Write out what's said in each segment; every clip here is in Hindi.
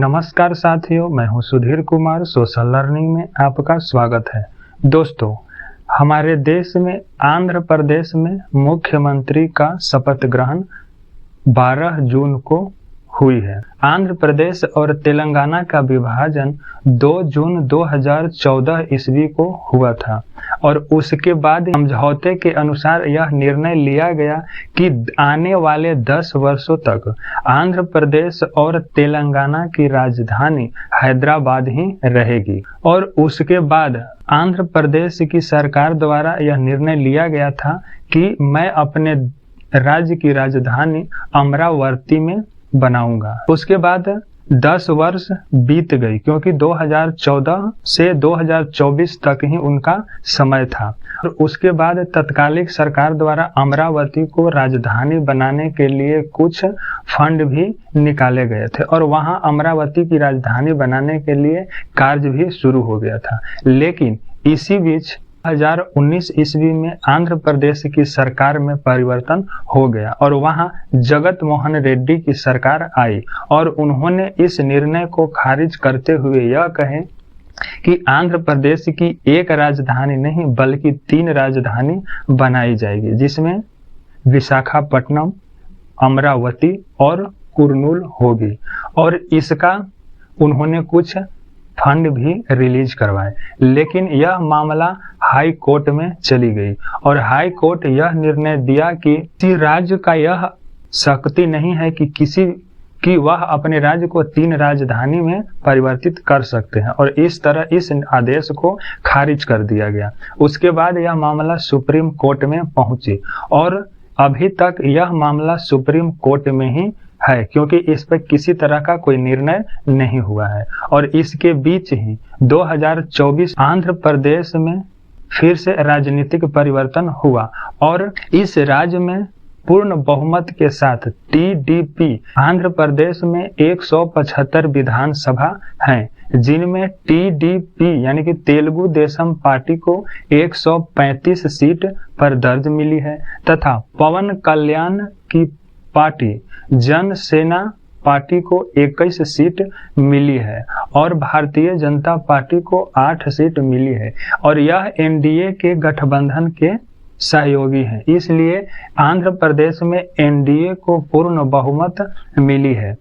नमस्कार साथियों, मैं हूं सुधीर कुमार। सोशल लर्निंग में आपका स्वागत है। दोस्तों, हमारे देश में आंध्र प्रदेश में मुख्यमंत्री का शपथ ग्रहण 12 जून को हुई है। आंध्र प्रदेश और तेलंगाना का विभाजन 2 जून 2014 ईस्वी को हुआ था और उसके बाद समझौते के अनुसार यह निर्णय लिया गया कि आने वाले 10 वर्षों तक आंध्र प्रदेश और तेलंगाना की राजधानी हैदराबाद ही रहेगी। और उसके बाद आंध्र प्रदेश की सरकार द्वारा यह निर्णय लिया गया था कि मैं अपने राज्य की राजधानी अमरावती में बनाऊंगा। उसके बाद 10 वर्ष बीत गई, क्योंकि 2014 से 2024 तक ही उनका समय था। और उसके बाद तत्कालिक सरकार द्वारा अमरावती को राजधानी बनाने के लिए कुछ फंड भी निकाले गए थे और वहां अमरावती की राजधानी बनाने के लिए कार्य भी शुरू हो गया था। लेकिन इसी बीच 2019 ईस्वी में आंध्र प्रदेश की सरकार में परिवर्तन हो गया और वहां जगत मोहन रेड्डी की सरकार आई और उन्होंने इस निर्णय को खारिज करते हुए यह कहे कि आंध्र प्रदेश की एक राजधानी नहीं बल्कि 3 राजधानी बनाई जाएगी, जिसमें विशाखापट्टनम, अमरावती और कुर्नूल होगी। और इसका उन्होंने कुछ फंड भी रिलीज करवाए। लेकिन यह मामला हाई कोर्ट में चली गई और हाई कोर्ट यह निर्णय दिया कि किसी राज्य का यह शक्ति नहीं है कि वह अपने राज्य को 3 राजधानी में परिवर्तित कर सकते हैं, और इस तरह इस आदेश को खारिज कर दिया गया। उसके बाद यह मामला सुप्रीम कोर्ट में पहुंची और अभी तक यह मामला सुप्रीम कोर्ट में ही है, क्योंकि इस पर किसी तरह का कोई निर्णय नहीं हुआ है। और इसके बीच ही 2024 आंध्र प्रदेश में फिर से राजनीतिक परिवर्तन हुआ और इस राज्य में पूर्ण बहुमत के साथ टीडीपी आंध्र प्रदेश में 175 विधानसभा हैं, जिनमें टीडीपी यानी कि तेलुगु देशम पार्टी को 135 सीट पर दर्ज मिली है तथा पवन कल्याण की पार्टी जन सेना पार्टी को 21 सीट मिली है और भारतीय जनता पार्टी को 8 सीट मिली है और यह एनडीए के गठबंधन के सहयोगी हैं। इसलिए आंध्र प्रदेश में एनडीए को पूर्ण बहुमत मिली है।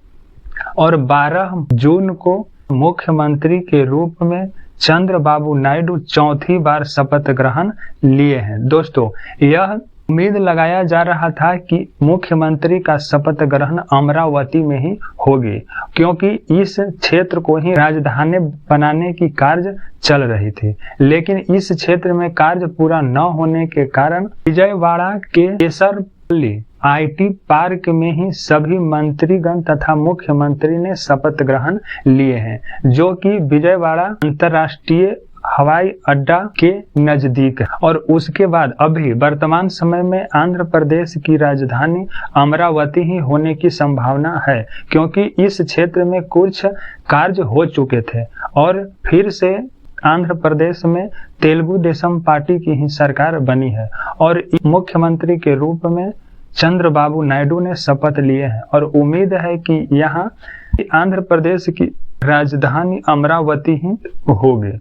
और 12 जून को मुख्यमंत्री के रूप में चंद्रबाबू नायडू चौथी बार शपथ ग्रहण लिए हैं। दोस्तों, यह उम्मीद लगाया जा रहा था कि मुख्यमंत्री का शपथ ग्रहण अमरावती में ही होगी, क्योंकि इस क्षेत्र को ही राजधानी बनाने की कार्य चल रही थी। लेकिन इस क्षेत्र में कार्य पूरा न होने के कारण विजयवाड़ा के केसरपल्ली आईटी पार्क में ही सभी मंत्रीगण तथा मुख्यमंत्री ने शपथ ग्रहण लिए हैं, जो कि विजयवाड़ा अंतर्राष्ट्रीय हवाई अड्डा के नजदीक है। और उसके बाद अभी वर्तमान समय में आंध्र प्रदेश की राजधानी अमरावती ही होने की संभावना है, क्योंकि इस क्षेत्र में कुछ कार्य हो चुके थे और फिर से आंध्र प्रदेश में तेलुगु देशम पार्टी की ही सरकार बनी है और मुख्यमंत्री के रूप में चंद्रबाबू नायडू ने शपथ लिए हैं। और उम्मीद है कि यहाँ आंध्र प्रदेश की राजधानी अमरावती ही होगी,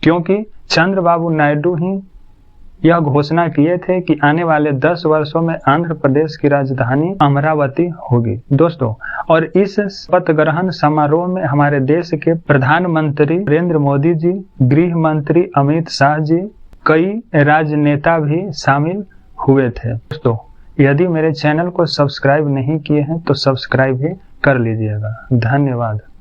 क्योंकि चंद्रबाबू नायडू ही यह घोषणा किए थे कि आने वाले 10 वर्षों में आंध्र प्रदेश की राजधानी अमरावती होगी। दोस्तों, और इस शपथ ग्रहण समारोह में हमारे देश के प्रधानमंत्री नरेंद्र मोदी जी, गृह मंत्री अमित शाह जी, कई राजनेता भी शामिल हुए थे। दोस्तों, यदि मेरे चैनल को सब्सक्राइब नहीं किए हैं तो सब्सक्राइब भी कर लीजिएगा। धन्यवाद।